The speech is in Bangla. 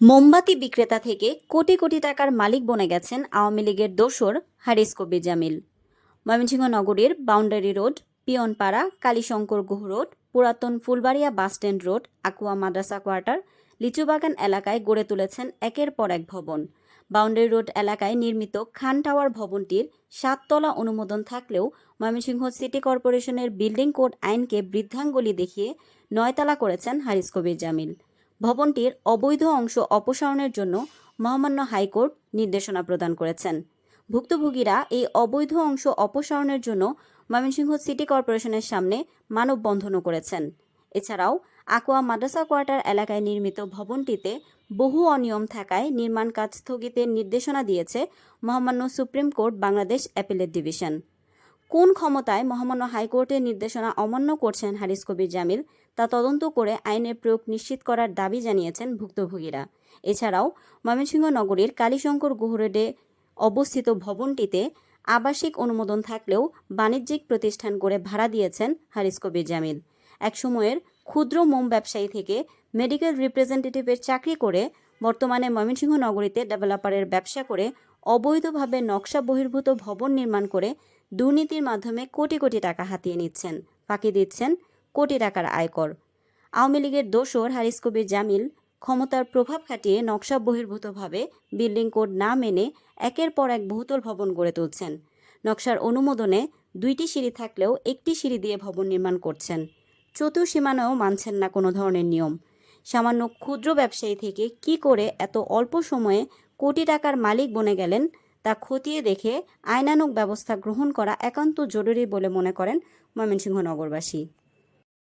মোমবাতি বিক্রেতা থেকে কোটি কোটি টাকার মালিক বনে গেছেন আওয়ামী লীগের দোসর হারিস কবির জামিল। ময়মনসিংহ নগরীর boundary road, Piyonpara, Kalishankar Guha road, পুরাতন ফুলবাড়িয়া বাসস্ট্যান্ড রোড, আকুয়া মাদ্রাসা কোয়ার্টার, লিচুবাগান এলাকায় গড়ে তুলেছেন একের পর এক ভবন। বাউন্ডারি রোড এলাকায় নির্মিত খান টাওয়ার ভবনটির 7 তলা অনুমোদন থাকলেও ময়মনসিংহ সিটি কর্পোরেশনের বিল্ডিং কোড আইনকে বৃদ্ধাঙ্গুলি দেখিয়ে 9 তালা করেছেন হারিস কবির জামিল। ভবনটির অবৈধ অংশ অপসারণের জন্য মহামান্য হাইকোর্ট নির্দেশনা প্রদান করেছেন। ভুক্তভোগীরা এই অবৈধ অংশ অপসারণের জন্য ময়মনসিংহ সিটি কর্পোরেশনের সামনে মানববন্ধনও করেছেন। এছাড়াও আকুয়া মাদ্রাসা কোয়ার্টার এলাকায় নির্মিত ভবনটিতে বহু অনিয়ম থাকায় নির্মাণ কাজ স্থগিতের নির্দেশনা দিয়েছে মহামান্য supreme court Bangladesh appellate division. কোন ক্ষমতায় মহামান্য হাইকোর্টের নির্দেশনা অমান্য করছেন হারিস কবির জামিল তা তদন্ত করে আইনের প্রয়োগ নিশ্চিত করার দাবি জানিয়েছেন ভুক্তভোগীরা। এছাড়াও ময়মনসিংহ নগরীর কালীশঙ্কর গুহ রোডে অবস্থিত ভবনটিতে আবাসিক অনুমোদন থাকলেও বাণিজ্যিক প্রতিষ্ঠান করে ভাড়া দিয়েছেন হারিস কবির জামিল। একসময়ের ক্ষুদ্র মোম ব্যবসায়ী থেকে মেডিকেল রিপ্রেজেন্টেটিভের চাকরি করে বর্তমানে ময়মনসিংহ নগরীতে ডেভেলপারের ব্যবসা করে অবৈধভাবে নকশা বহির্ভূত ভবন নির্মাণ করে দুর্নীতির মাধ্যমে কোটি কোটি টাকা হাতিয়ে নিচ্ছেন, ফাঁকি দিচ্ছেন কোটি টাকার আয়কর। আওয়ামী লীগের দোসর হারিস কবির জামিল ক্ষমতার প্রভাব খাটিয়ে নকশা বহির্ভূতভাবে বিল্ডিং কোড না মেনে একের পর এক বহুতল ভবন গড়ে তুলছেন। নকশার অনুমোদনে 2টি সিঁড়ি থাকলেও একটি সিঁড়ি দিয়ে ভবন নির্মাণ করছেন। চতুর্সীমানাও মানছেন না কোনো ধরনের নিয়ম। সামান্য ক্ষুদ্র ব্যবসায়ী থেকে কি করে এত অল্প সময়ে কোটি টাকার মালিক বনে গেলেন তা খতিয়ে দেখে আইনানুগ ব্যবস্থা গ্রহণ করা একান্ত জরুরি বলে মনে করেন ময়মনসিংহ নগরবাসী।